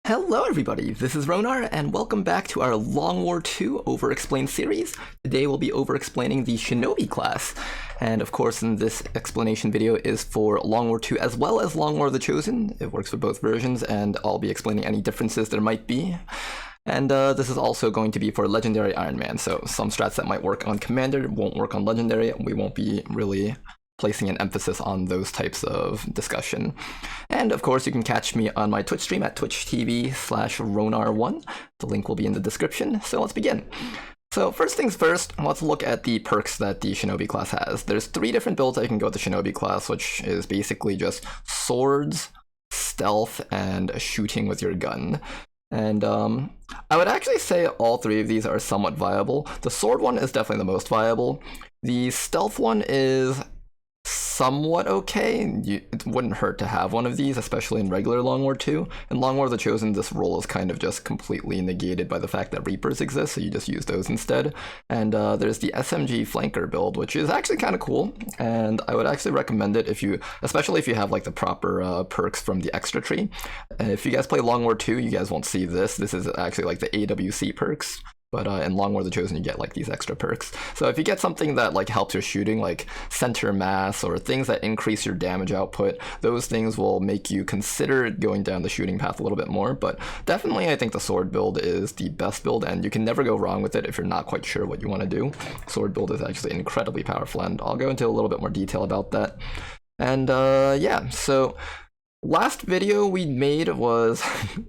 Hello everybody, this is Ronar, and welcome back to our Long War II Overexplained series. Today we'll be over-explaining the Shinobi Class, and of course in this explanation video is for Long War II as well as Long War of the Chosen. It works for both versions, and I'll be explaining any differences there might be. And this is also going to be for Legendary Iron Man, so some strats that might work on Commander won't work on Legendary. We won't be really placing an emphasis on those types of discussion. And of course, you can catch me on my Twitch stream at twitch.tv/Ronar1. The link will be in the description, so let's begin. So first things first, let's look at the perks that the Shinobi class has. There's 3 different builds that you can go with the Shinobi class, which is basically just swords, stealth, and shooting with your gun. And I would actually say all 3 of these are somewhat viable. The sword one is definitely the most viable. The stealth one is somewhat okay. It wouldn't hurt to have one of these, especially in regular Long War II. In Long War of the Chosen, this role is kind of just completely negated by the fact that Reapers exist, so you just use those instead. And there's the Smg Flanker build, which is actually kind of cool, and I would actually recommend it especially if you have like the proper perks from the extra tree. If you guys play Long War II, you guys won't see this. This is actually like the AWC perks. But in Long War of the Chosen, you get like these extra perks. So if you get something that like helps your shooting, like center mass or things that increase your damage output, those things will make you consider going down the shooting path a little bit more. But definitely, I think the sword build is the best build, and you can never go wrong with it if you're not quite sure what you want to do. Sword build is actually incredibly powerful, and I'll go into a little bit more detail about that. And yeah, so last video we made was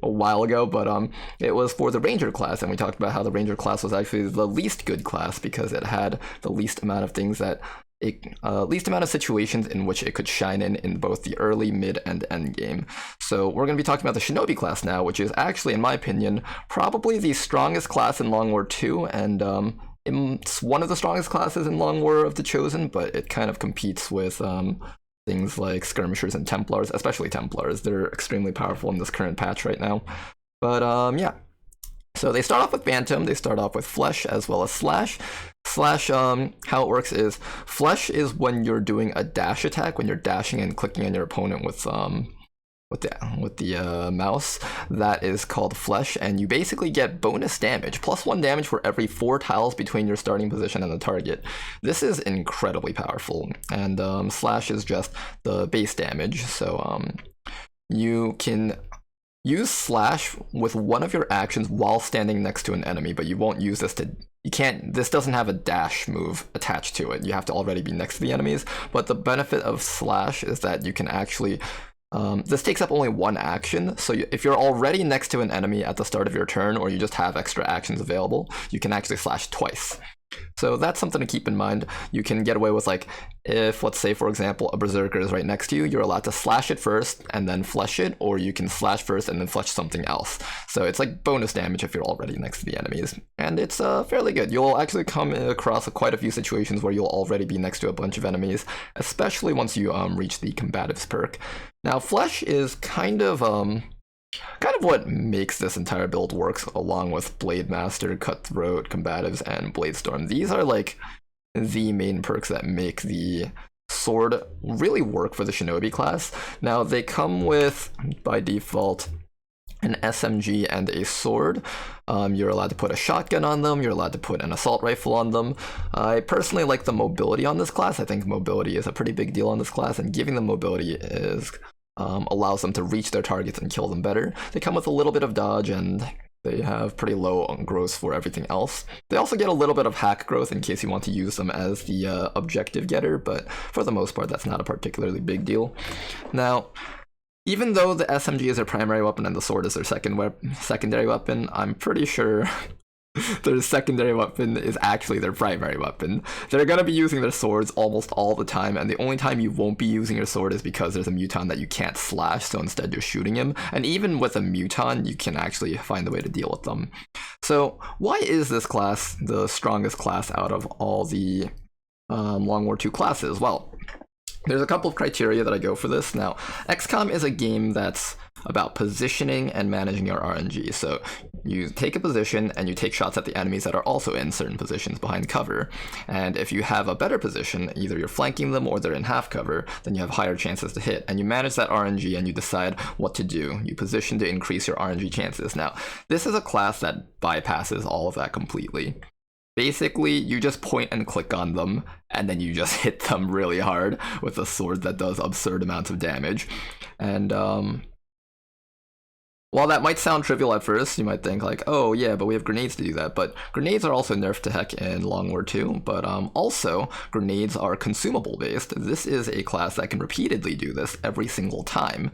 a while ago, but it was for the Ranger class, and we talked about how the Ranger class was actually the least good class because it had the least amount of things that least amount of situations in which it could shine in both the early, mid, and end game. So we're going to be talking about the Shinobi class now, which is actually, in my opinion, probably the strongest class in Long War II, and it's one of the strongest classes in Long War of the Chosen, but it kind of competes with things like Skirmishers and Templars, especially Templars. They're extremely powerful in this current patch right now. But yeah. So they start off with Bantam, they start off with Flesh as well as Slash. Slash, how it works is, Flesh is when you're doing a dash attack, when you're dashing and clicking on your opponent with the mouse. That is called Flesh, and you basically get bonus damage, +1 damage for every 4 tiles between your starting position and the target. This is incredibly powerful, and Slash is just the base damage, so you can use Slash with one of your actions while standing next to an enemy, but you won't use this this doesn't have a dash move attached to it. You have to already be next to the enemies, but the benefit of Slash is that you can actually this takes up only 1 action, so if you're already next to an enemy at the start of your turn, or you just have extra actions available, you can actually slash twice. So that's something to keep in mind. You can get away with, like, if, let's say, for example, a Berserker is right next to you, you're allowed to slash it first and then flesh it, or you can slash first and then flesh something else. So it's like bonus damage if you're already next to the enemies. And it's fairly good. You'll actually come across quite a few situations where you'll already be next to a bunch of enemies, especially once you reach the Combatives perk. Now, Flesh is kind of what makes this entire build works, along with Blade Master, Cutthroat, Combatives, and Bladestorm. These are like the main perks that make the sword really work for the Shinobi class. Now, they come with, by default, an SMG and a sword. You're allowed to put a shotgun on them, you're allowed to put an assault rifle on them. I personally like the mobility on this class. I think mobility is a pretty big deal on this class, and giving them mobility allows them to reach their targets and kill them better. They come with a little bit of dodge, and they have pretty low growth for everything else. They also get a little bit of hack growth in case you want to use them as the objective getter, but for the most part, that's not a particularly big deal. Now, even though the SMG is their primary weapon and the sword is their secondary weapon, I'm pretty sure their secondary weapon is actually their primary weapon. They're going to be using their swords almost all the time, and the only time you won't be using your sword is because there's a Muton that you can't slash, so instead you're shooting him. And even with a Muton, you can actually find a way to deal with them. So why is this class the strongest class out of all the Long War II classes? Well, there's a couple of criteria that I go for this. Now, XCOM is a game that's about positioning and managing your RNG. So you take a position and you take shots at the enemies that are also in certain positions behind cover. And if you have a better position, either you're flanking them or they're in half cover, then you have higher chances to hit. And you manage that RNG and you decide what to do. You position to increase your RNG chances. Now, this is a class that bypasses all of that completely. Basically, you just point and click on them, and then you just hit them really hard with a sword that does absurd amounts of damage. And while that might sound trivial at first, you might think like, oh yeah, but we have grenades to do that. But grenades are also nerfed to heck in Long War 2, but also grenades are consumable based. This is a class that can repeatedly do this every single time.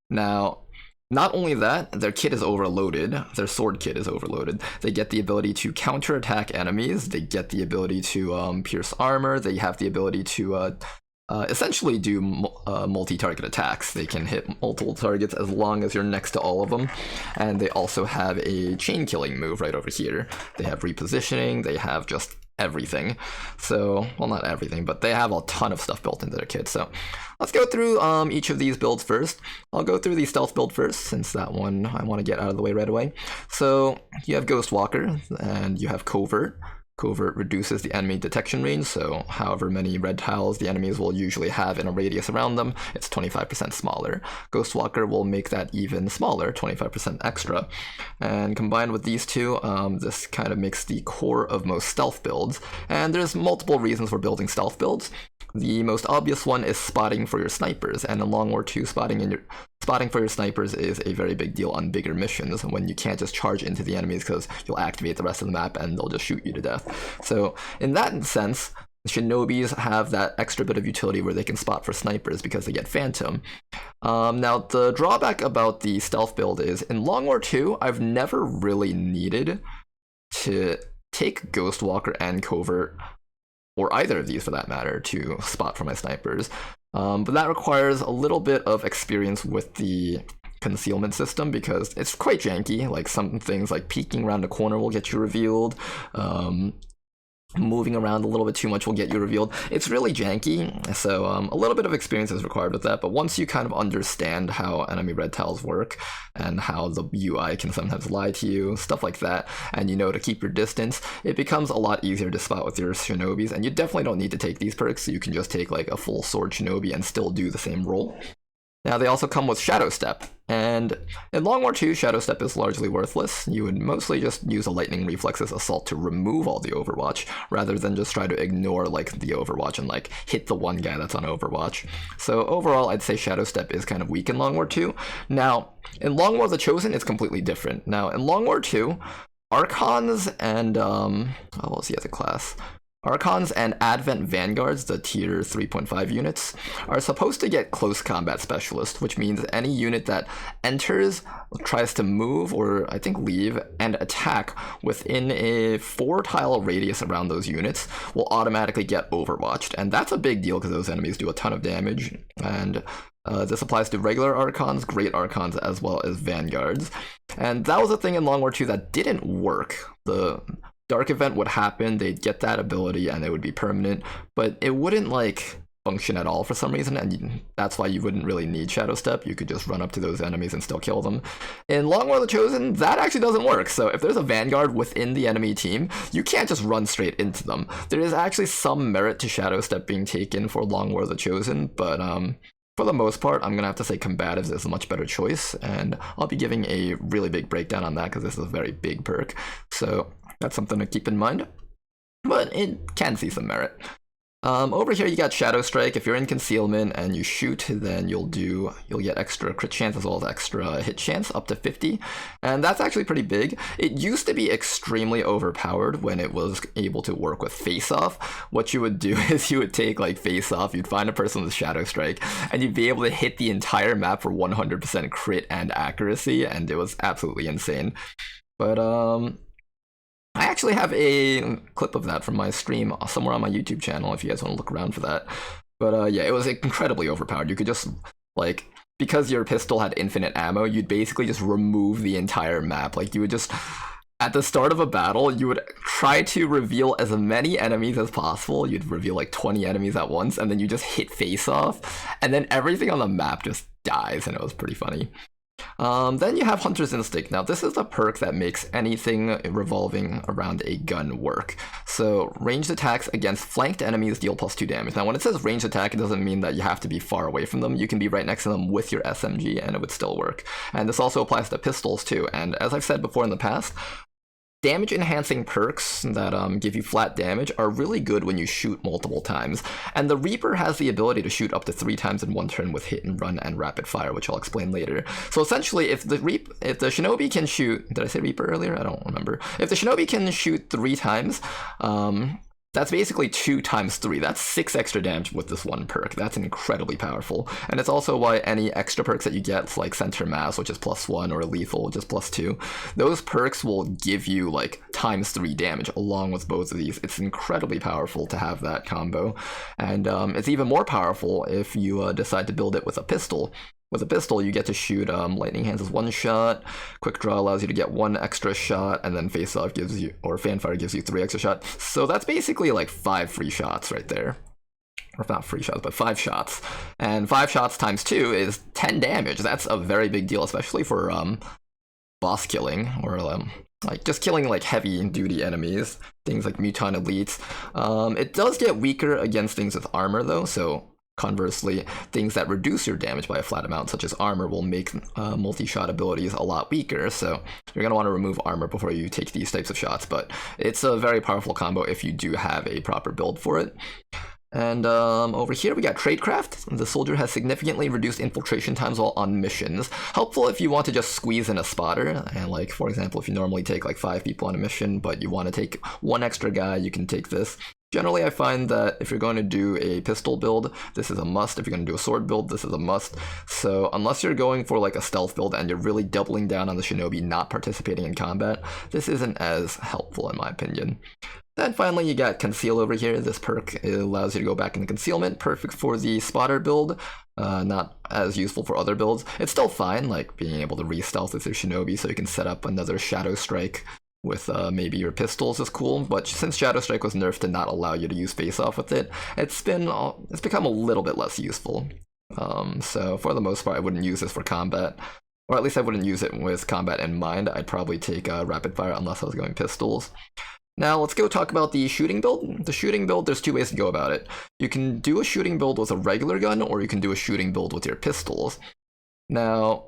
Now, not only that, their kit is overloaded, their sword kit is overloaded. They get the ability to counterattack enemies, they get the ability to pierce armor, they have the ability to essentially do multi-target attacks. They can hit multiple targets as long as you're next to all of them. And they also have a chain killing move right over here. They have repositioning, they have just everything. So, well, not everything, but they have a ton of stuff built into their kit. So let's go through each of these builds first. I'll go through the stealth build first, since that one I want to get out of the way right away. So you have Ghost Walker, and you have Covert. Covert reduces the enemy detection range, so however many red tiles the enemies will usually have in a radius around them, it's 25% smaller. Ghostwalker will make that even smaller, 25% extra. And combined with these two, this kind of makes the core of most stealth builds. And there's multiple reasons for building stealth builds. The most obvious one is spotting for your snipers, and in Long War 2, spotting for your snipers is a very big deal on bigger missions when you can't just charge into the enemies because you'll activate the rest of the map and they'll just shoot you to death. So in that sense, Shinobis have that extra bit of utility where they can spot for snipers because they get Phantom. Now, the drawback about the stealth build is, in Long War 2, I've never really needed to take Ghostwalker and Covert, or either of these for that matter, to spot for my snipers. But that requires a little bit of experience with the concealment system because it's quite janky. Like some things like peeking around a corner will get you revealed. Moving around a little bit too much will get you revealed. It's really janky, so a little bit of experience is required with that, but once you kind of understand how enemy red tiles work and how the UI can sometimes lie to you, stuff like that, and you know to keep your distance, it becomes a lot easier to spot with your Shinobis, and you definitely don't need to take these perks, so you can just take like a full sword Shinobi and still do the same role. Now, they also come with Shadow Step, and in Long War 2, Shadow Step is largely worthless. You would mostly just use a Lightning Reflexes Assault to remove all the Overwatch, rather than just try to ignore like the Overwatch and like hit the one guy that's on Overwatch. So overall, I'd say Shadow Step is kind of weak in Long War 2. Now, in Long War the Chosen, it's completely different. Now, in Long War 2, Archons and, what was the other class? Archons and Advent Vanguards, the tier 3.5 units, are supposed to get Close Combat Specialist, which means any unit that enters, tries to move, or I think leave, and attack within a 4-tile radius around those units will automatically get Overwatched. And that's a big deal because those enemies do a ton of damage. And this applies to regular Archons, Great Archons, as well as Vanguards. And that was a thing in Long War 2 that didn't work. The Dark Event would happen, they'd get that ability, and it would be permanent, but it wouldn't, like, function at all for some reason, and that's why you wouldn't really need Shadow Step. You could just run up to those enemies and still kill them. In Long War the Chosen, that actually doesn't work, so if there's a Vanguard within the enemy team, you can't just run straight into them. There is actually some merit to Shadow Step being taken for Long War the Chosen, but for the most part, I'm going to have to say Combatives is a much better choice, and I'll be giving a really big breakdown on that because this is a very big perk, so that's something to keep in mind, but it can see some merit. Over here you got Shadow Strike. If you're in concealment and you shoot, then you'll get extra crit chance as well as extra hit chance, up to 50, and that's actually pretty big. It used to be extremely overpowered when it was able to work with Face Off. What you would do is you would take like Face Off, you'd find a person with Shadow Strike, and you'd be able to hit the entire map for 100% crit and accuracy, and it was absolutely insane. But I actually have a clip of that from my stream somewhere on my YouTube channel if you guys want to look around for that. But yeah, it was incredibly overpowered. You could just, like, because your pistol had infinite ammo, you'd basically just remove the entire map. Like, you would just, at the start of a battle, you would try to reveal as many enemies as possible. You'd reveal like 20 enemies at once, and then you just hit Face Off, and then everything on the map just dies, and it was pretty funny. Then you have Hunter's Instinct. Now this is a perk that makes anything revolving around a gun work. So ranged attacks against flanked enemies deal +2 damage. Now when it says ranged attack, it doesn't mean that you have to be far away from them. You can be right next to them with your SMG and it would still work. And this also applies to pistols too. And as I've said before in the past, damage enhancing perks that give you flat damage are really good when you shoot multiple times. And the Reaper has the ability to shoot up to 3 times in one turn with hit and run and rapid fire, which I'll explain later. So essentially, if the Shinobi can shoot, did I say Reaper earlier? I don't remember. If the Shinobi can shoot 3 times, that's basically 2 times 3. That's 6 extra damage with this one perk. That's incredibly powerful. And it's also why any extra perks that you get, like Center Mass, which is +1, or Lethal, which is +2, those perks will give you like times 3 damage along with both of these. It's incredibly powerful to have that combo. And it's even more powerful if you decide to build it with a pistol. With a pistol, you get to shoot Lightning Hands as 1 shot, Quick Draw allows you to get 1 extra shot, and then Face Off gives you, or Fanfire gives you 3 extra shots. So that's basically like 5 free shots right there. Or not free shots, but 5 shots. And 5 shots times 2 is 10 damage. That's a very big deal, especially for boss killing, or like just killing like heavy duty enemies, things like Muton Elites. It does get weaker against things with armor though, so conversely, things that reduce your damage by a flat amount, such as armor, will make multi-shot abilities a lot weaker, so you're going to want to remove armor before you take these types of shots, but it's a very powerful combo if you do have a proper build for it. And over here we got Tradecraft. The soldier has significantly reduced infiltration times while on missions. Helpful if you want to just squeeze in a spotter, and like for example if you normally take like 5 people on a mission but you want to take 1 extra guy, you can take this. Generally, I find that if you're going to do a pistol build, this is a must. If you're going to do a sword build, this is a must. So unless you're going for like a stealth build and you're really doubling down on the Shinobi not participating in combat, this isn't as helpful in my opinion. Then finally you got Conceal over here. This perk allows you to go back into concealment, perfect for the spotter build, not as useful for other builds. It's still fine, like being able to re-stealth with your Shinobi so you can set up another Shadow Strike with maybe your pistols is cool, but since Shadow Strike was nerfed to not allow you to use face-off with it, it's become a little bit less useful. So for the most part, I wouldn't use this for combat, or at least I wouldn't use it with combat in mind. I'd probably take rapid fire unless I was going pistols. Now let's go talk about the shooting build. The shooting build, there's 2 ways to go about it. You can do a shooting build with a regular gun, or you can do a shooting build with your pistols. Now,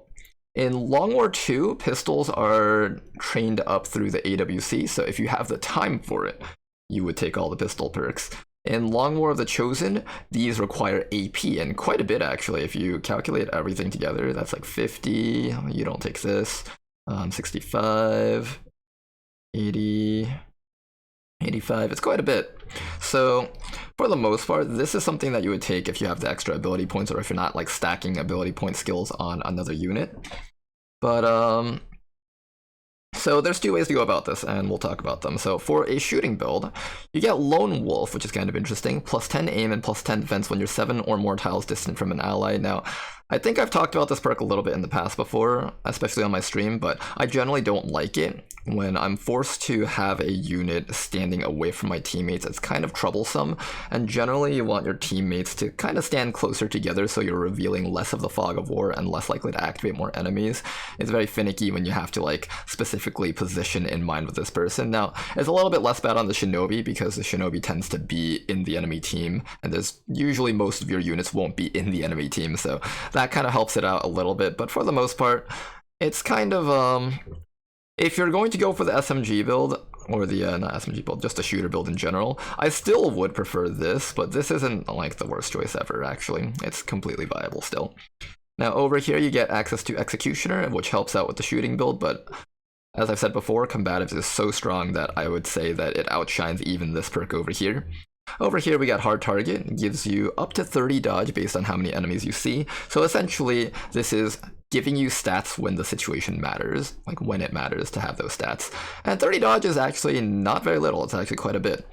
in Long War 2, pistols are trained up through the AWC, so if you have the time for it, you would take all the pistol perks. In Long War of the Chosen, these require AP, and quite a bit actually. If you calculate everything together, that's like 50, you don't take this, 65, 80, 85, it's quite a bit. So for the most part, this is something that you would take if you have the extra ability points, or if you're not like stacking ability point skills on another unit. But so there's 2 ways to go about this, and we'll talk about them. So for a shooting build, you get Lone Wolf, which is kind of interesting, +10 aim and +10 defense when you're 7 or more tiles distant from an ally. Now, I think I've talked about this perk a little bit in the past before, especially on my stream, but I generally don't like it. When I'm forced to have a unit standing away from my teammates, it's kind of troublesome, and generally you want your teammates to kind of stand closer together so you're revealing less of the fog of war and less likely to activate more enemies. It's very finicky when you have to like specifically position in mind with this person. Now, it's a little bit less bad on the Shinobi because the Shinobi tends to be in the enemy team, and there's usually most of your units won't be in the enemy team, so that kind of helps it out a little bit. But for the most part, it's kind of if you're going to go for the SMG build, or the not SMG build, just a shooter build in general, I still would prefer this, but this isn't like the worst choice ever actually. It's completely viable still. Now over here you get access to Executioner, which helps out with the shooting build, but as I've said before, Combatives is so strong that I would say that it outshines even this perk over here. Over here we got Hard Target. It gives you up to 30 dodge based on how many enemies you see. So essentially this is giving you stats when the situation matters, like when it matters to have those stats. And 30 dodge is actually not very little, it's actually quite a bit.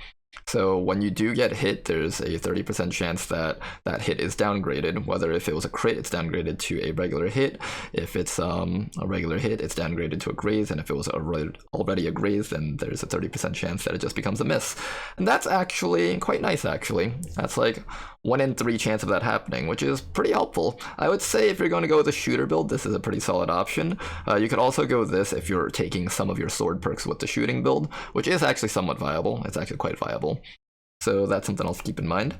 So when you do get hit, there's a 30% chance that that hit is downgraded. Whether if it was a crit, it's downgraded to a regular hit. If it's a regular hit, it's downgraded to a graze. And if it was already a graze, then there's a 30% chance that it just becomes a miss. And that's actually quite nice, actually. That's like 1 in 3 chance of that happening, which is pretty helpful. I would say if you're going to go with a shooter build, this is a pretty solid option. You could also go with this if you're taking some of your sword perks with the shooting build, which is actually somewhat viable. It's actually quite viable. So that's something else to keep in mind.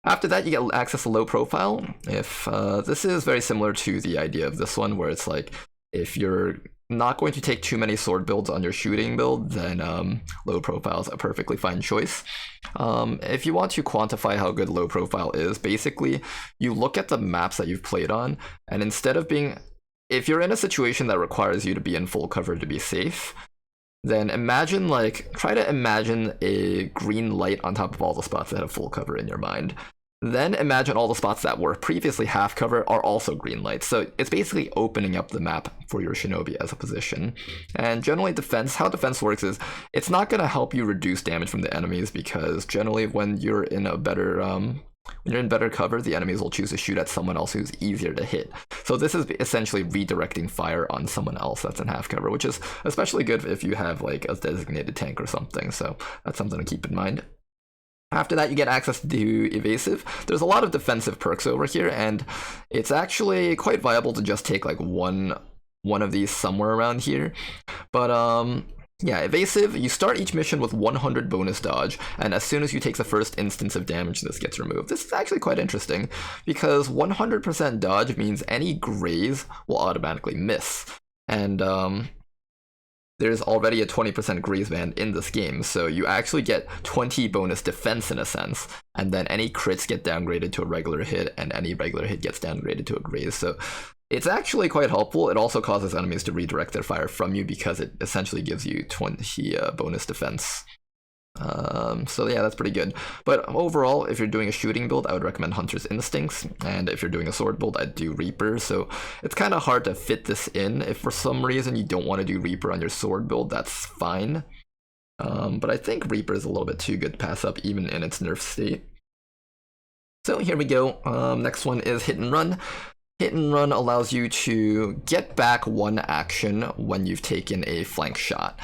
After that, you get access to low profile. If this is very similar to the idea of this one, where it's like if you're not going to take too many sword builds on your shooting build, then low profile is a perfectly fine choice. If you want to quantify how good low profile is, basically you look at the maps that you've played on, and instead of being, if you're in a situation that requires you to be in full cover to be safe, then imagine, try to imagine a green light on top of all the spots that have full cover in your mind. Then imagine all the spots that were previously half cover are also green lights. So it's basically opening up the map for your Shinobi as a position. And generally how defense works is, it's not going to help you reduce damage from the enemies, because generally when you're in a better when you're in better cover, the enemies will choose to shoot at someone else who's easier to hit. So this is essentially redirecting fire on someone else that's in half cover, which is especially good if you have like a designated tank or something. So that's something to keep in mind. After that, you get access to Evasive. There's a lot of defensive perks over here, and it's actually quite viable to just take like one of these somewhere around here. But yeah, Evasive, you start each mission with 100 bonus dodge, and as soon as you take the first instance of damage, this gets removed. This is actually quite interesting, because 100% dodge means any graze will automatically miss. And there's already a 20% graze band in this game, so you actually get 20 bonus defense in a sense, and then any crits get downgraded to a regular hit, and any regular hit gets downgraded to a graze. So it's actually quite helpful. It also causes enemies to redirect their fire from you, because it essentially gives you 20 bonus defense. So yeah, that's pretty good. But overall, if you're doing a shooting build, I would recommend Hunter's Instincts, and if you're doing a sword build, I'd do Reaper. So it's kind of hard to fit this in. If for some reason you don't want to do Reaper on your sword build, that's fine. But I think Reaper is a little bit too good to pass up, even in its nerf state. So here we go. Next one is Hit and Run. Hit and Run allows you to get back one action when you've taken a flank shot.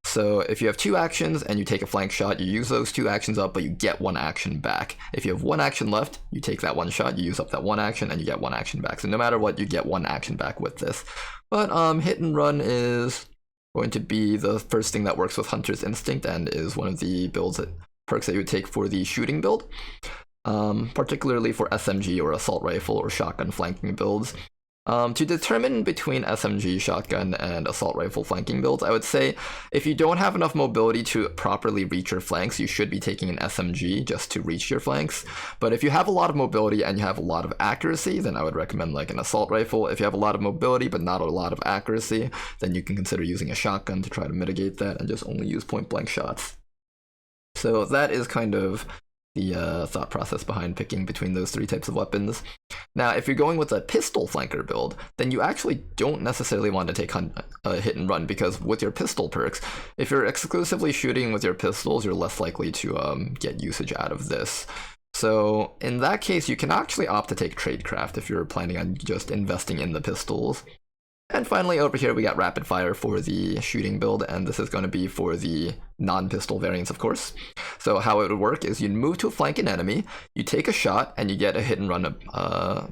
So if you have 2 actions and you take a flank shot, you use those 2 actions up, but you get 1 action back. If you have 1 action left, you take that 1 shot, you use up that 1 action, and you get 1 action back. So no matter what, you get 1 action back with this. But Hit and Run is going to be the first thing that works with Hunter's Instinct, and is one of the perks that you would take for the shooting build. Particularly for SMG or assault rifle or shotgun flanking builds. To determine between SMG, shotgun, and assault rifle flanking builds, I would say if you don't have enough mobility to properly reach your flanks, you should be taking an SMG just to reach your flanks. But if you have a lot of mobility and you have a lot of accuracy, then I would recommend like an assault rifle. If you have a lot of mobility but not a lot of accuracy, then you can consider using a shotgun to try to mitigate that and just only use point blank shots. So that is kind of the thought process behind picking between those 3 types of weapons. Now, if you're going with a pistol flanker build, then you actually don't necessarily want to take Hit and Run, because with your pistol perks, if you're exclusively shooting with your pistols, you're less likely to get usage out of this. So in that case, you can actually opt to take Tradecraft if you're planning on just investing in the pistols. And finally, over here, we got Rapid Fire for the shooting build, and this is going to be for the non-pistol variants, of course. So how it would work is you'd move to a flank an enemy, you take a shot, and you get a Hit and Run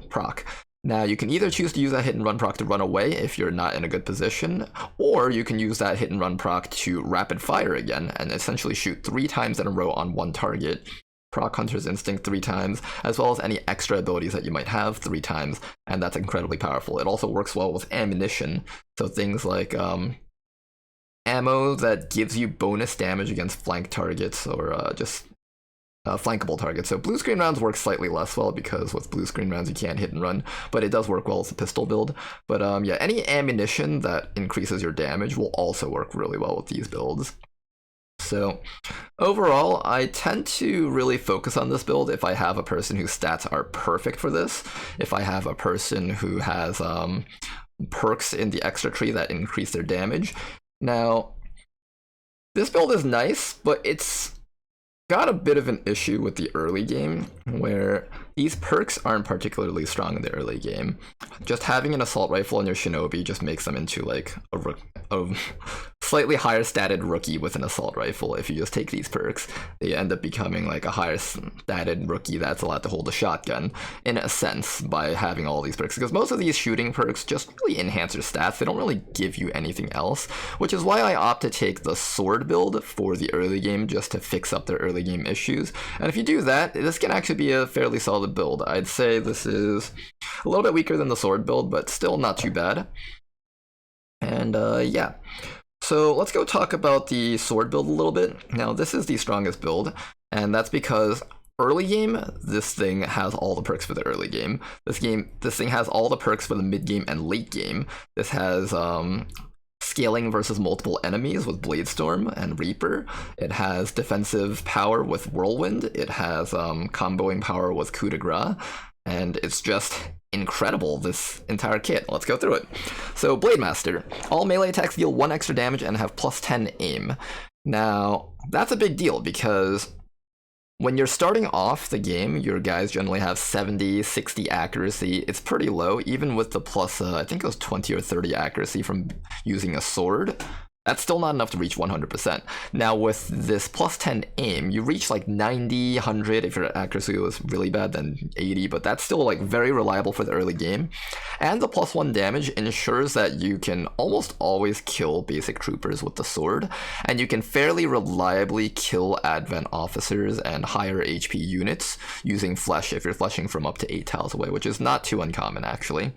proc. Now, you can either choose to use that Hit and Run proc to run away if you're not in a good position, or you can use that Hit and Run proc to Rapid Fire again, and essentially shoot 3 times in a row on one target. Proc Hunter's Instinct 3 times, as well as any extra abilities that you might have 3 times, and that's incredibly powerful. It also works well with ammunition, so things like ammo that gives you bonus damage against flank targets, or just flankable targets. So blue screen rounds work slightly less well, because with blue screen rounds you can't hit and run, but it does work well as a pistol build. But yeah, any ammunition that increases your damage will also work really well with these builds. So overall, I tend to really focus on this build if I have a person whose stats are perfect for this, if I have a person who has perks in the extra tree that increase their damage. Now, this build is nice, but it's got a bit of an issue with the early game, where these perks aren't particularly strong in the early game. Just having an assault rifle on your Shinobi just makes them into like a slightly higher statted rookie with an assault rifle. If you just take these perks, they end up becoming like a higher statted rookie that's allowed to hold a shotgun, in a sense, by having all these perks. Because most of these shooting perks just really enhance your stats, they don't really give you anything else, which is why I opt to take the sword build for the early game, just to fix up their early game issues. And if you do that, this can actually be a fairly solid build. I'd say this is a little bit weaker than the sword build, but still not too bad. And yeah, so let's go talk about the sword build a little bit. Now, this is the strongest build, and that's because early game, this thing has all the perks for the early game. This thing has all the perks for the mid game and late game. This has scaling versus multiple enemies with Bladestorm and Reaper. It has defensive power with Whirlwind. It has comboing power with Kudegra. And it's just incredible, this entire kit. Let's go through it. So, Blademaster. All melee attacks deal 1 extra damage and have plus 10 aim. Now, that's a big deal because when you're starting off the game, your guys generally have 70, 60 accuracy. It's pretty low, even with the plus, I think it was 20 or 30 accuracy from using a sword. That's still not enough to reach 100%. Now with this plus 10 aim, you reach like 90, 100. If your accuracy was really bad, then 80, but that's still like very reliable for the early game. And the plus 1 damage ensures that you can almost always kill basic troopers with the sword, and you can fairly reliably kill advent officers and higher HP units using flesh if you're fleshing from up to 8 tiles away, which is not too uncommon actually.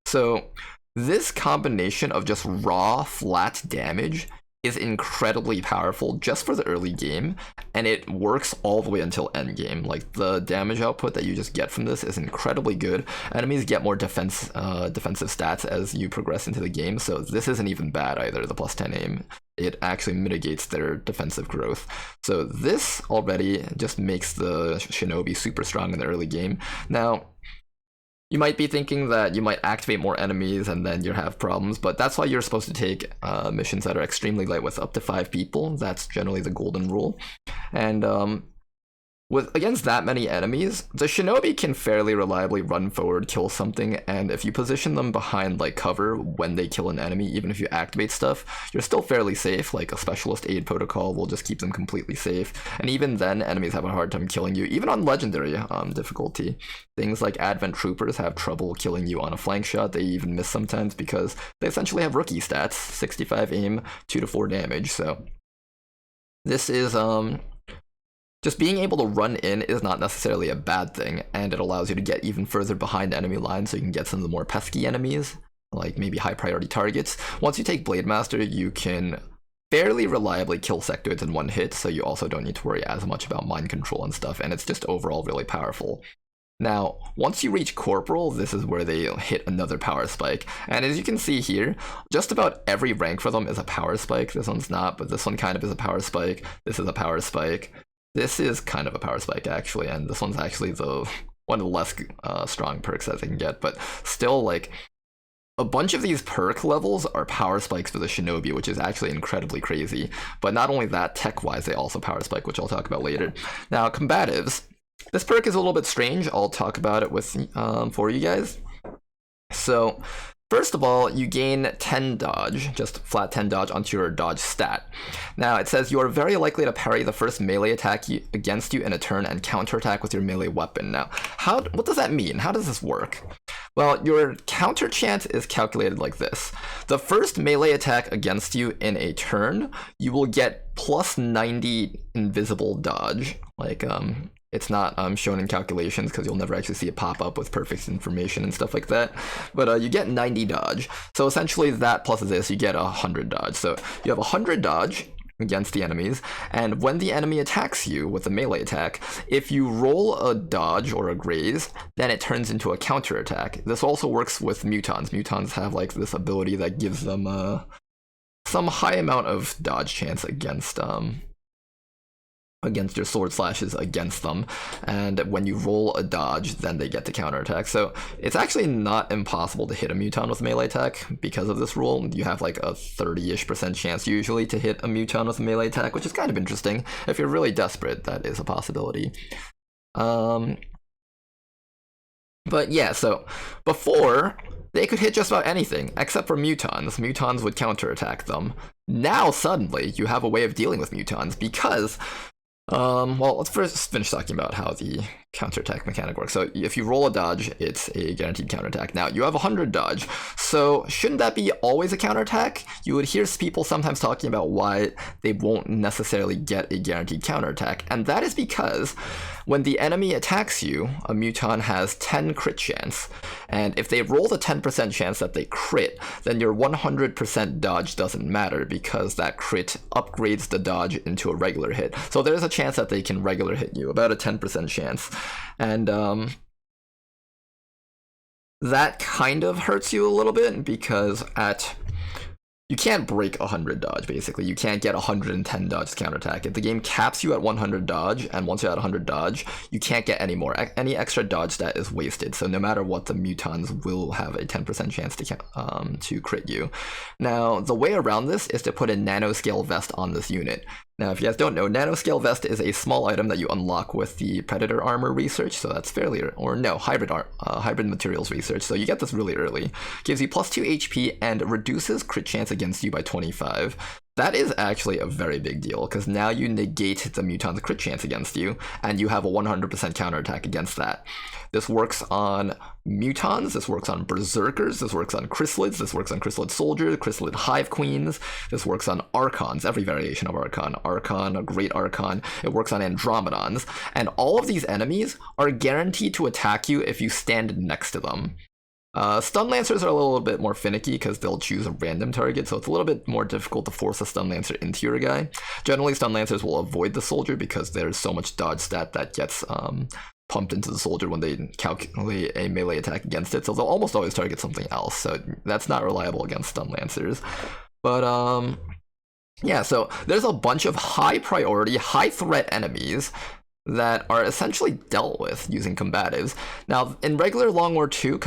So this combination of just raw, flat damage is incredibly powerful just for the early game, and it works all the way until end game. Like, the damage output that you just get from this is incredibly good. Enemies get more defensive stats as you progress into the game, so this isn't even bad either, the plus 10 aim. It actually mitigates their defensive growth. So this already just makes the Shinobi super strong in the early game. Now, you might be thinking that you might activate more enemies and then you have problems, but that's why you're supposed to take missions that are extremely light with up to 5 people. That's generally the golden rule. And against that many enemies, the Shinobi can fairly reliably run forward, kill something, and if you position them behind like cover when they kill an enemy, even if you activate stuff, you're still fairly safe. Like, a specialist aid protocol will just keep them completely safe, and even then enemies have a hard time killing you, even on legendary difficulty. Things like advent troopers have trouble killing you on a flank shot. They even miss sometimes because they essentially have rookie stats, 65 aim, 2 to 4 damage. So this is just being able to run in is not necessarily a bad thing, and it allows you to get even further behind enemy lines so you can get some of the more pesky enemies, like maybe high priority targets. Once you take Blademaster, you can fairly reliably kill sectoids in one hit, so you also don't need to worry as much about mind control and stuff, and it's just overall really powerful. Now, once you reach Corporal, this is where they hit another power spike. And as you can see here, just about every rank for them is a power spike. This one's not, but this one kind of is a power spike. This is a power spike. This is kind of a power spike, actually, and this one's actually one of the less strong perks that they can get, but still, like, a bunch of these perk levels are power spikes for the Shinobi, which is actually incredibly crazy. But not only that, tech-wise, they also power spike, which I'll talk about later. Now, Combatives. This perk is a little bit strange. I'll talk about it for you guys. So, first of all, you gain 10 dodge, just flat 10 dodge onto your dodge stat. Now, it says you are very likely to parry the first melee attack against you in a turn and counterattack with your melee weapon. Now, what does that mean? How does this work? Well, your counter chance is calculated like this. The first melee attack against you in a turn, you will get plus 90 invisible dodge. Like, it's not shown in calculations because you'll never actually see it pop up with perfect information and stuff like that. But you get 90 dodge. So essentially that plus this, you get 100 dodge. So you have 100 dodge against the enemies, and when the enemy attacks you with a melee attack, if you roll a dodge or a graze, then it turns into a counter attack. This also works with mutons. Mutons have like this ability that gives them some high amount of dodge chance against against your sword slashes against them, and when you roll a dodge, then they get to counterattack. So it's actually not impossible to hit a Muton with melee attack because of this rule. You have like a 30-ish% chance usually to hit a Muton with a melee attack, which is kind of interesting. If you're really desperate, that is a possibility. But yeah, so before, they could hit just about anything, except for Mutons. Mutons would counterattack them. Now, suddenly, you have a way of dealing with Mutons because well, let's first finish talking about how the counterattack mechanic works. So if you roll a dodge, it's a guaranteed counterattack. Now, you have 100 dodge, so shouldn't that be always a counterattack? You would hear people sometimes talking about why they won't necessarily get a guaranteed counterattack, and that is because when the enemy attacks you, a Muton has 10 crit chance, and if they roll the 10% chance that they crit, then your 100% dodge doesn't matter because that crit upgrades the dodge into a regular hit. So there's a chance that they can regular hit you, about a 10% chance. And that kind of hurts you a little bit because you can't break 100 dodge, basically. You can't get 110 dodge to counterattack. If the game caps you at 100 dodge, and once you're at 100 dodge, you can't get any more. Any extra dodge stat is wasted, so no matter what, the Mutons will have a 10% chance to crit you. Now, the way around this is to put a Nanoscale Vest on this unit. Now, if you guys don't know, Nanoscale Vest is a small item that you unlock with the Predator Armor research, so that's hybrid materials research, so you get this really early. Gives you plus 2 HP and reduces crit chance against you by 25. That is actually a very big deal, because now you negate the Muton's crit chance against you, and you have a 100% counterattack against that. This works on Mutons, this works on Berserkers, this works on Chrysalids, this works on Chrysalid Soldiers, Chrysalid Hive Queens, this works on Archons, every variation of Archon, Archon, a Great Archon, it works on Andromedons, and all of these enemies are guaranteed to attack you if you stand next to them. Stun Lancers are a little bit more finicky because they'll choose a random target, so it's a little bit more difficult to force a Stun Lancer into your guy. Generally, Stun Lancers will avoid the soldier because there's so much dodge stat that gets pumped into the soldier when they calculate a melee attack against it, so they'll almost always target something else, so that's not reliable against Stun Lancers. But, yeah, so there's a bunch of high priority, high threat enemies that are essentially dealt with using combatives. Now, in regular Long War 2,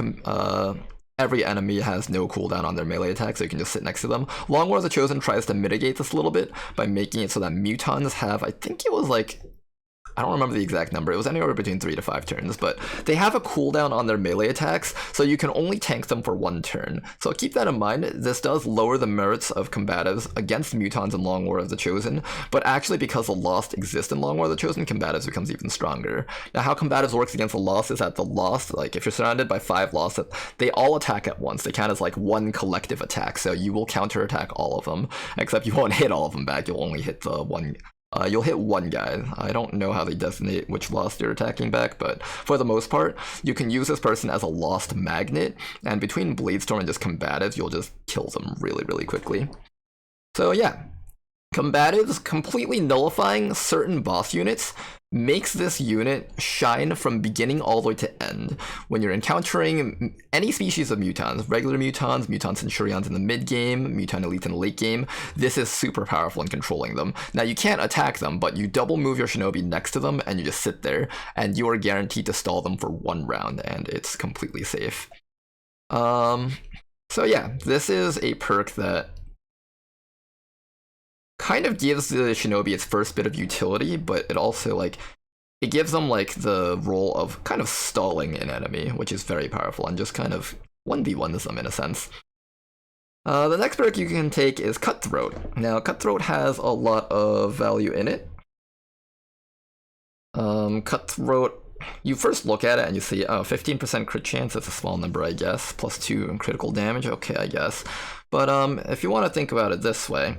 every enemy has no cooldown on their melee attack, so you can just sit next to them. Long War of the Chosen tries to mitigate this a little bit by making it so that Mutons have, I think it was like, I don't remember the exact number, it was anywhere between 3 to 5 turns, but they have a cooldown on their melee attacks, so you can only tank them for 1 turn. So keep that in mind. This does lower the merits of combatives against Mutons in Long War of the Chosen, but actually because the Lost exists in Long War of the Chosen, combatives becomes even stronger. Now, how combatives works against the Lost is that the Lost, like if you're surrounded by 5 Lost, they all attack at once. They count as like one collective attack, so you will counterattack all of them, except you won't hit all of them back, you'll only hit the one. You'll hit one guy. I don't know how they designate which Lost you're attacking back, but for the most part, you can use this person as a Lost magnet, and between Bladestorm and just combatives, you'll just kill them really, really quickly. So yeah, combatives completely nullifying certain boss units makes this unit shine from beginning all the way to end. When you're encountering any species of Mutons, regular Mutons, Muton Centurions in the mid-game, Muton Elite in the late game, this is super powerful in controlling them. Now, you can't attack them, but you double move your Shinobi next to them, and you just sit there, and you are guaranteed to stall them for 1 round, and it's completely safe. So yeah, this is a perk that kind of gives the Shinobi its first bit of utility, but it also, like, it gives them, like, the role of kind of stalling an enemy, which is very powerful, and just kind of 1v1s them in a sense. The next perk you can take is Cutthroat. Now, Cutthroat has a lot of value in it. Cutthroat, you first look at it and you see, oh, 15% crit chance, that's a small number, I guess, plus 2 in critical damage, okay, I guess. But if you want to think about it this way,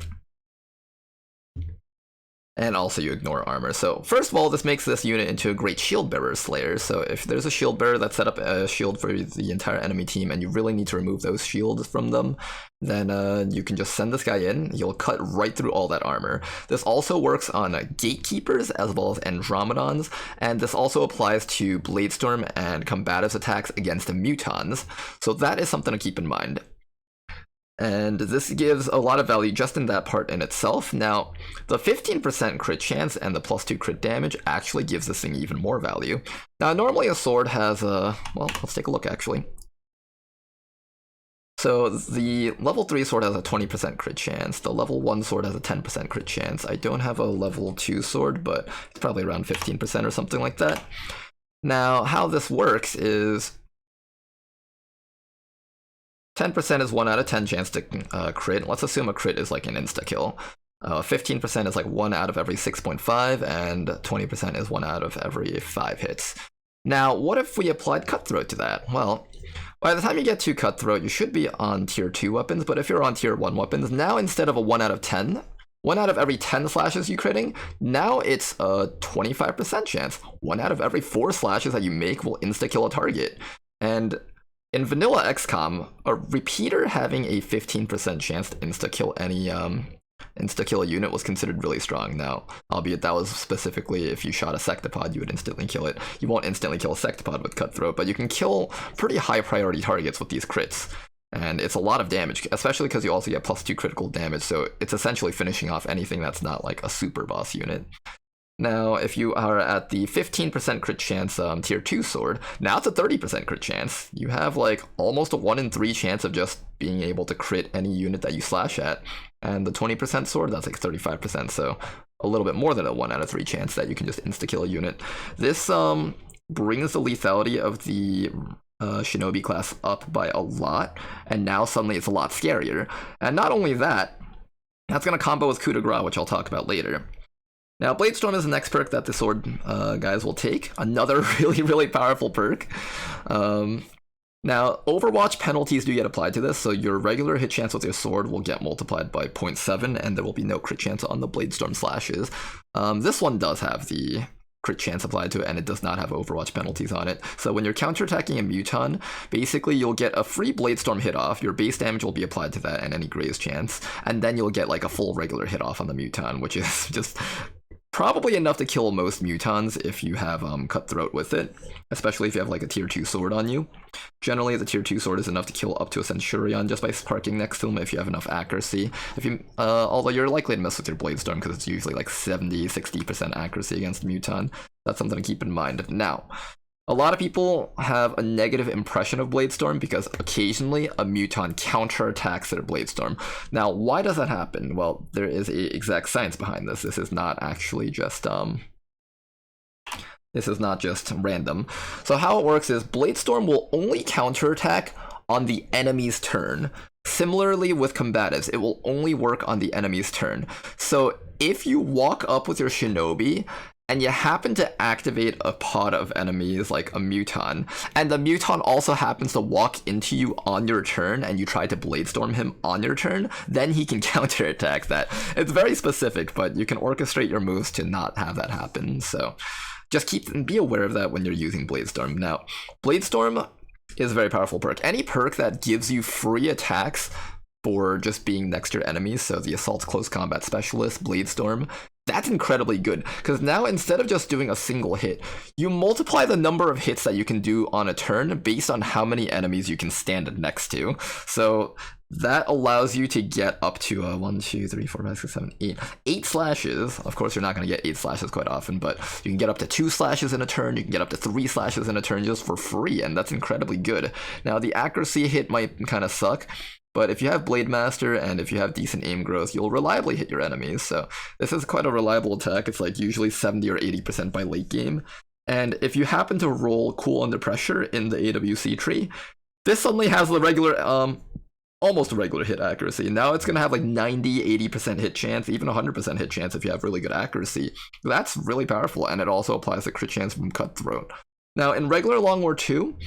and also you ignore armor. So first of all, this makes this unit into a great shield bearer slayer. So if there's a shield bearer that set up a shield for the entire enemy team and you really need to remove those shields from them, then you can just send this guy in. You'll cut right through all that armor. This also works on gatekeepers as well as Andromedons, and this also applies to Bladestorm and Combatives attacks against the Mutons. So that is something to keep in mind. And this gives a lot of value just in that part in itself. Now, the 15% crit chance and the +2 crit damage actually gives this thing even more value. Now, normally a sword has a... well, let's take a look, actually. So the level 3 sword has a 20% crit chance. The level 1 sword has a 10% crit chance. I don't have a level 2 sword, but it's probably around 15% or something like that. Now, how this works is 10% is 1 out of 10 chance to crit. Let's assume a crit is like an insta-kill. 15% is like 1 out of every 6.5, and 20% is 1 out of every 5 hits. Now, what if we applied Cutthroat to that? Well, by the time you get to Cutthroat, you should be on tier 2 weapons, but if you're on tier 1 weapons, now instead of a 1 out of 10, 1 out of every 10 slashes you critting, now it's a 25% chance. 1 out of every 4 slashes that you make will insta-kill a target. And in vanilla XCOM, a repeater having a 15% chance to insta-kill any insta-kill a unit was considered really strong. Now, albeit that was specifically if you shot a sectopod, you would instantly kill it. You won't instantly kill a sectopod with Cutthroat, but you can kill pretty high priority targets with these crits. And it's a lot of damage, especially because you also get +2 critical damage, so it's essentially finishing off anything that's not like a super boss unit. Now, if you are at the 15% crit chance tier 2 sword, now it's a 30% crit chance. You have like almost a 1 in 3 chance of just being able to crit any unit that you slash at. And the 20% sword, that's like 35%, so a little bit more than a 1 out of 3 chance that you can just insta-kill a unit. This brings the lethality of the Shinobi class up by a lot, and now suddenly it's a lot scarier. And not only that, that's going to combo with Kudegra, which I'll talk about later. Now, Bladestorm is the next perk that the sword guys will take. Another really powerful perk. Now, Overwatch penalties do get applied to this, so your regular hit chance with your sword will get multiplied by 0.7, and there will be no crit chance on the Bladestorm slashes. This one does have the crit chance applied to it, and it does not have Overwatch penalties on it. So when you're counterattacking a Muton, basically you'll get a free Bladestorm hit off, your base damage will be applied to that and any graze chance, and then you'll get like a full regular hit off on the Muton, which is just probably enough to kill most Mutons if you have Cutthroat with it, especially if you have like a tier 2 sword on you. Generally, the tier 2 sword is enough to kill up to a Centurion just by parking next to him if you have enough accuracy. If you, although you're likely to miss with your Bladestorm because it's usually like 70-60% accuracy against Muton. That's something to keep in mind. Now, a lot of people have a negative impression of Bladestorm because occasionally a Muton counterattacks their Bladestorm. Now, why does that happen? Well, there is a exact science behind this. This is not actually just random. So how it works is Bladestorm will only counterattack on the enemy's turn. Similarly with Combatives, it will only work on the enemy's turn. So if you walk up with your Shinobi and you happen to activate a pod of enemies like a Muton, and the Muton also happens to walk into you on your turn and you try to Bladestorm him on your turn, then he can counterattack that. It's very specific, but you can orchestrate your moves to not have that happen, so just be aware of that when you're using Bladestorm. Now, Bladestorm is a very powerful perk. Any perk that gives you free attacks for just being next to your enemies, so the Assault Close Combat Specialist, Bladestorm, that's incredibly good, because now instead of just doing a single hit, you multiply the number of hits that you can do on a turn based on how many enemies you can stand next to. So that allows you to get up to 1, 2, 3, 4, 5, 6, 7, 8. 8 slashes. Of course, you're not going to get 8 slashes quite often, but you can get up to 2 slashes in a turn, you can get up to 3 slashes in a turn just for free, and that's incredibly good. Now, the accuracy hit might kind of suck, but if you have Blade Master and if you have decent aim growth, you'll reliably hit your enemies. So this is quite a reliable attack. It's like usually 70 or 80% by late game. And if you happen to roll Cool Under Pressure in the AWC tree, this suddenly has the regular, almost a regular hit accuracy. Now it's going to have like 90-80% hit chance, even 100% hit chance if you have really good accuracy. That's really powerful, and it also applies a crit chance from Cutthroat. Now in regular Long War 2,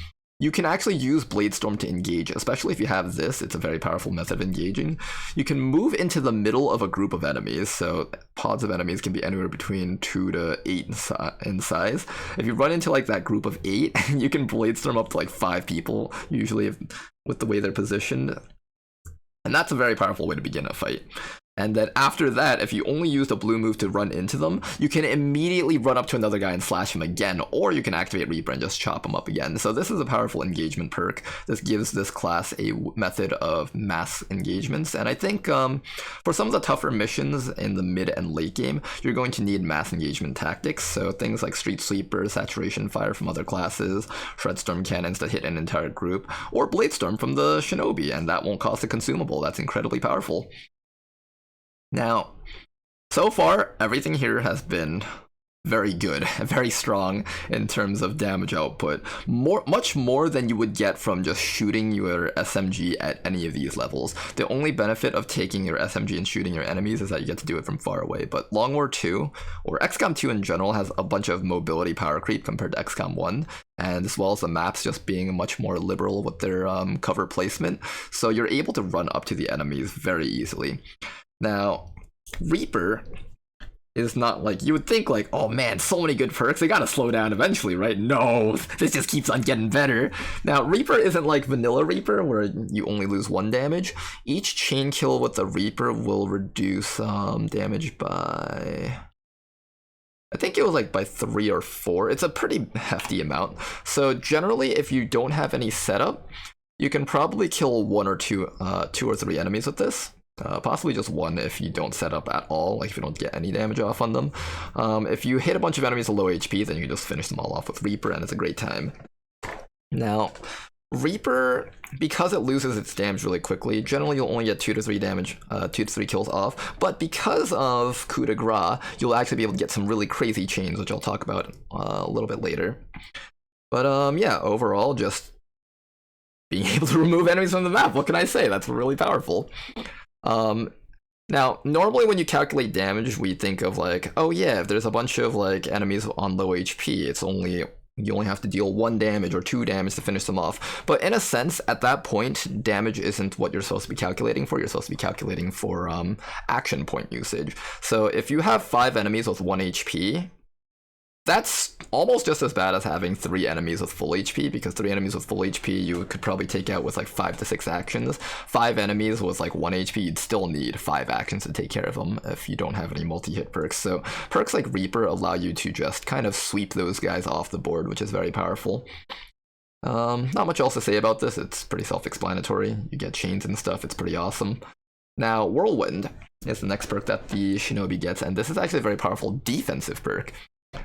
you can actually use Bladestorm to engage, especially if you have this. It's a very powerful method of engaging. You can move into the middle of a group of enemies, so pods of enemies can be anywhere between 2 to 8 in size. If you run into like that group of 8, you can Bladestorm up to like 5 people, usually with the way they're positioned. And that's a very powerful way to begin a fight. And then after that, if you only use the blue move to run into them, you can immediately run up to another guy and slash him again, or you can activate Reaper and just chop him up again. So this is a powerful engagement perk. This gives this class a method of mass engagements, and I think for some of the tougher missions in the mid and late game, you're going to need mass engagement tactics, so things like Street Sweeper, Saturation Fire from other classes, Shredstorm cannons that hit an entire group, or Bladestorm from the Shinobi, and that won't cost a consumable. That's incredibly powerful. Now, so far, everything here has been very good, very strong in terms of damage output. Much more than you would get from just shooting your SMG at any of these levels. The only benefit of taking your SMG and shooting your enemies is that you get to do it from far away. But Long War 2, or XCOM 2 in general, has a bunch of mobility power creep compared to XCOM 1. And as well as the maps just being much more liberal with their cover placement. So you're able to run up to the enemies very easily. Now, Reaper is not like, you would think like, oh man, so many good perks, they gotta slow down eventually, right? No, this just keeps on getting better. Now, Reaper isn't like vanilla Reaper, where you only lose 1 damage. Each chain kill with the Reaper will reduce damage by... I think it was like by 3 or 4. It's a pretty hefty amount. So generally, if you don't have any setup, you can probably kill 1 or 2 or 3 enemies with this. Possibly just 1 if you don't set up at all, like if you don't get any damage off on them. If you hit a bunch of enemies with low HP, then you can just finish them all off with Reaper, and it's a great time. Now, Reaper, because it loses its damage really quickly, generally you'll only get 2 to 3 damage, 2 to 3 kills off, but because of Kudegra, you'll actually be able to get some really crazy chains, which I'll talk about a little bit later. But yeah, overall, just being able to remove enemies from the map, what can I say? That's really powerful. Now, normally when you calculate damage, we think of like, oh yeah, if there's a bunch of like enemies on low HP, you only have to deal 1 damage or 2 damage to finish them off. But in a sense, at that point, damage isn't what you're supposed to be calculating for. You're supposed to be calculating for action point usage. So if you have 5 enemies with 1 HP, that's almost just as bad as having 3 enemies with full HP, because 3 enemies with full HP you could probably take out with like 5 to 6 actions. 5 enemies with like 1 HP, you'd still need 5 actions to take care of them if you don't have any multi-hit perks. So perks like Reaper allow you to just kind of sweep those guys off the board, which is very powerful. Not much else to say about this. It's pretty self-explanatory. You get chains and stuff. It's pretty awesome. Now, Whirlwind is the next perk that the Shinobi gets, and this is actually a very powerful defensive perk.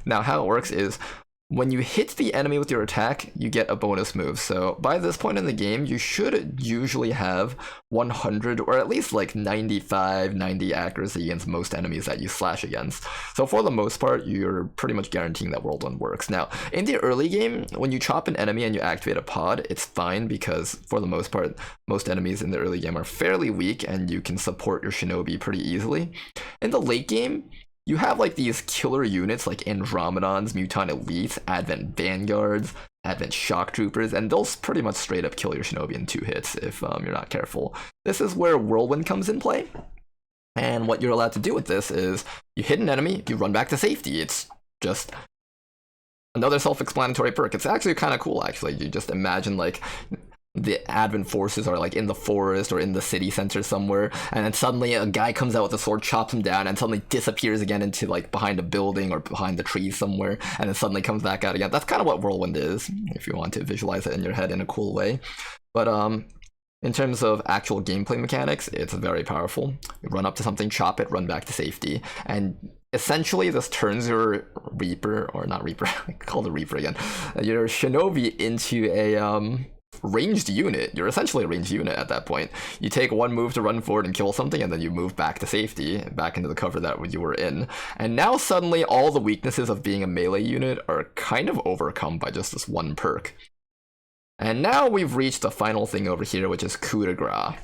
Now, how it works is, when you hit the enemy with your attack, you get a bonus move. So by this point in the game, you should usually have 100 or at least like 95, 90 accuracy against most enemies that you slash against. So for the most part, you're pretty much guaranteeing that Whirlwind works. Now, in the early game, when you chop an enemy and you activate a pod, it's fine because for the most part, most enemies in the early game are fairly weak and you can support your Shinobi pretty easily. In the late game, you have like these killer units like Andromedons, Mutant Elites, Advent Vanguards, Advent Shock Troopers, and they'll pretty much straight up kill your Shinobi in 2 hits if you're not careful. This is where Whirlwind comes in play. And what you're allowed to do with this is, you hit an enemy, you run back to safety. It's just another self-explanatory perk. It's actually kind of cool, actually. You just imagine like the Advent forces are like in the forest or in the city center somewhere, and then suddenly a guy comes out with a sword, chops him down, and suddenly disappears again into like behind a building or behind the trees somewhere, and then suddenly comes back out again. That's kind of what Whirlwind is, if you want to visualize it in your head in a cool way. But in terms of actual gameplay mechanics, it's very powerful. You run up to something, chop it, run back to safety, and essentially this turns your Reaper, or not Reaper, I called it Reaper again, your Shinobi into a ranged unit. You're essentially a ranged unit at that point. You take 1 move to run forward and kill something, and then you move back to safety, back into the cover that you were in. And now suddenly all the weaknesses of being a melee unit are kind of overcome by just this 1 perk. And now we've reached the final thing over here, which is Kudegra.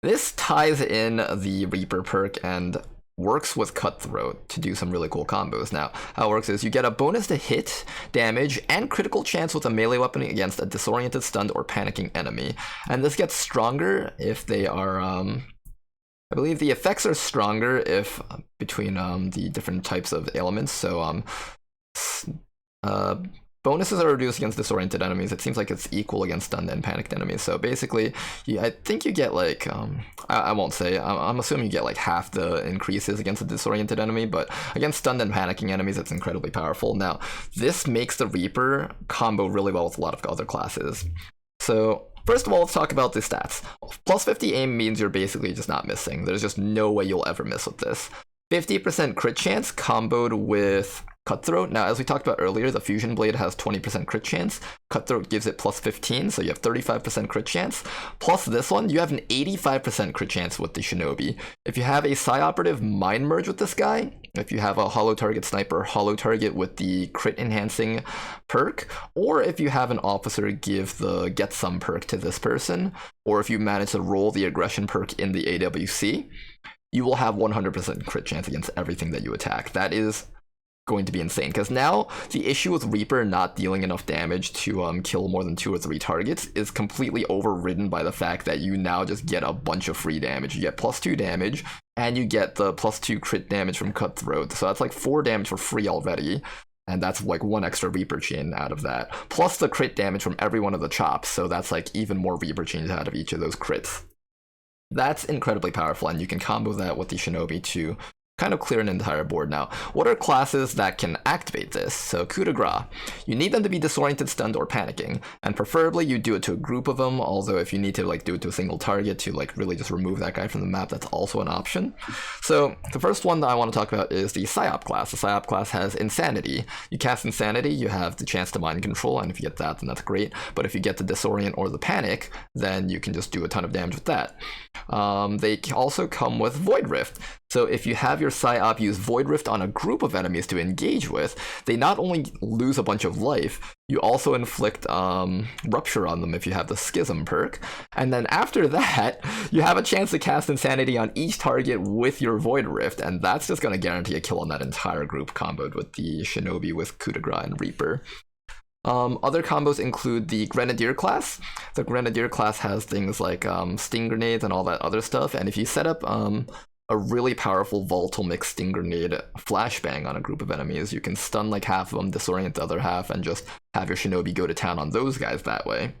This ties in the Reaper perk and works with Cutthroat to do some really cool combos. Now, how it works is you get a bonus to hit, damage, and critical chance with a melee weapon against a disoriented, stunned, or panicking enemy. And this gets stronger if they are, I believe the effects are stronger if between the different types of ailments. So bonuses are reduced against disoriented enemies. It seems like it's equal against stunned and panicked enemies. So basically, I think you get like, I won't say, I'm assuming you get like half the increases against a disoriented enemy, but against stunned and panicking enemies, it's incredibly powerful. Now, this makes the Reaper combo really well with a lot of other classes. So first of all, let's talk about the stats. Plus 50 aim means you're basically just not missing. There's just no way you'll ever miss with this. 50% crit chance comboed with Cutthroat. Now, as we talked about earlier, the Fusion Blade has 20% crit chance. Cutthroat gives it plus 15, so you have 35% crit chance. Plus this one, you have an 85% crit chance with the Shinobi. If you have a Psyoperative Mind Merge with this guy, if you have a Hollow Target Sniper, Hollow Target with the crit enhancing perk, or if you have an officer give the Get Some perk to this person, or if you manage to roll the aggression perk in the AWC, you will have 100% crit chance against everything that you attack. That is going to be insane, because now the issue with Reaper not dealing enough damage to kill more than 2 or 3 targets is completely overridden by the fact that you now just get a bunch of free damage. You get plus 2 damage, and you get the plus 2 crit damage from Cutthroat, so that's like 4 damage for free already, and that's like 1 extra Reaper chain out of that, plus the crit damage from every one of the chops, so that's like even more Reaper chains out of each of those crits. That's incredibly powerful, and you can combo that with the Shinobi to kind of clear an entire board. Now, what are classes that can activate this? So Kudegra, you need them to be disoriented, stunned, or panicking, and preferably you do it to a group of them, although if you need to like do it to a single target to like really just remove that guy from the map, that's also an option. So the first one that I want to talk about is the Psyop Class. The Psyop Class has Insanity. You cast Insanity, you have the chance to mind control, and if you get that, then that's great, but if you get the Disorient or the Panic, then you can just do a ton of damage with that. They also come with Void Rift. So if you have your Psyop use Void Rift on a group of enemies to engage with, they not only lose a bunch of life, you also inflict Rupture on them if you have the Schism perk. And then after that, you have a chance to cast Insanity on each target with your Void Rift, and that's just going to guarantee a kill on that entire group comboed with the Shinobi with Kudegra and Reaper. Other combos include the Grenadier class. The Grenadier class has things like Sting Grenades and all that other stuff, and if you set up a really powerful Volatile Mix Sting Grenade flashbang on a group of enemies, you can stun like half of them, disorient the other half, and just have your Shinobi go to town on those guys that way.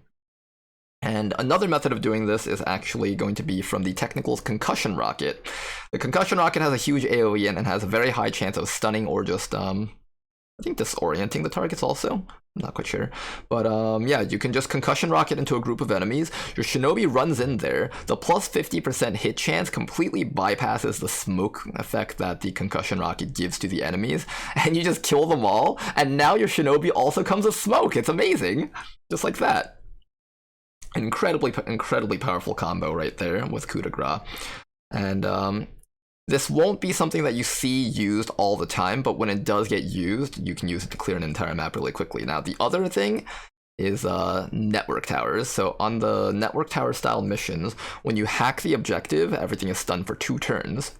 And another method of doing this is actually going to be from the Technical's Concussion Rocket. The Concussion Rocket has a huge AoE and has a very high chance of stunning or just I think disorienting the targets also. I'm not quite sure. But yeah, you can just Concussion Rocket into a group of enemies. Your Shinobi runs in there. The plus 50% hit chance completely bypasses the smoke effect that the Concussion Rocket gives to the enemies. And you just kill them all. And now your Shinobi also comes with smoke. It's amazing. Just like that. Incredibly powerful combo right there with Kudegra. And this won't be something that you see used all the time, but when it does get used, you can use it to clear an entire map really quickly. Now, the other thing is network towers. So on the network tower style missions, when you hack the objective, everything is stunned for 2 turns.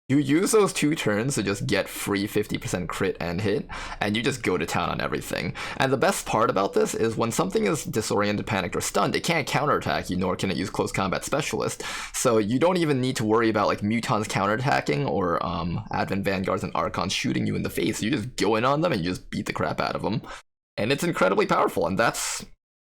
You use those 2 turns to just get free 50% crit and hit, and you just go to town on everything. And the best part about this is when something is disoriented, panicked, or stunned, it can't counterattack you, nor can it use Close Combat Specialist. So you don't even need to worry about like Mutons counterattacking or Advent Vanguards and Archons shooting you in the face. You just go in on them and you just beat the crap out of them. And it's incredibly powerful, and that's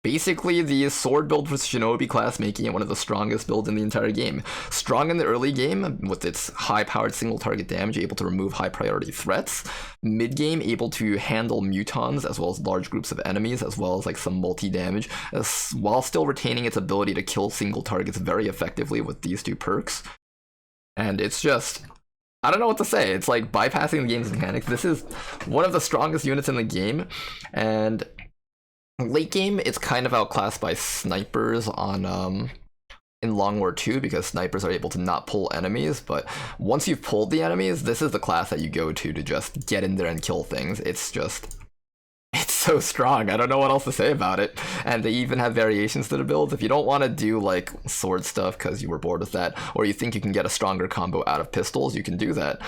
basically the sword build for Shinobi class, making it one of the strongest builds in the entire game. Strong in the early game with its high-powered single target damage, able to remove high-priority threats. Mid-game, able to handle Mutons as well as large groups of enemies, as well as like some multi-damage, while still retaining its ability to kill single targets very effectively with these 2 perks. And it's just, I don't know what to say. It's like bypassing the game's mechanics. This is one of the strongest units in the game, and late game, it's kind of outclassed by snipers on in Long War 2, because snipers are able to not pull enemies, but once you've pulled the enemies, this is the class that you go to just get in there and kill things. It's so strong. I don't know what else to say about it. And they even have variations to the builds. If you don't want to do like sword stuff because you were bored with that, or you think you can get a stronger combo out of pistols, you can do that.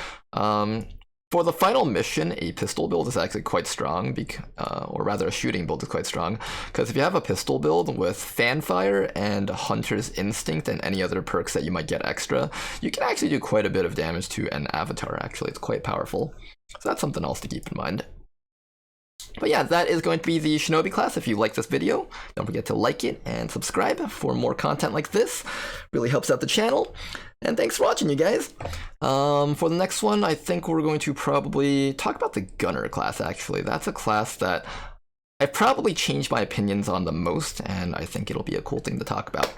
For the final mission, a pistol build is actually quite strong, or rather a shooting build is quite strong, because if you have a pistol build with Fanfire and Hunter's Instinct and any other perks that you might get extra, you can actually do quite a bit of damage to an avatar, actually. It's quite powerful. So that's something else to keep in mind. But yeah, that is going to be the Shinobi class. If you like this video, don't forget to like it and subscribe for more content like this. Really helps out the channel. And thanks for watching, you guys. For the next one, I think we're going to probably talk about the Gunner class, actually. That's a class that I've probably changed my opinions on the most, and I think it'll be a cool thing to talk about.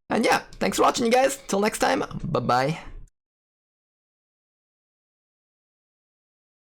And yeah, thanks for watching, you guys. Till next time, bye-bye.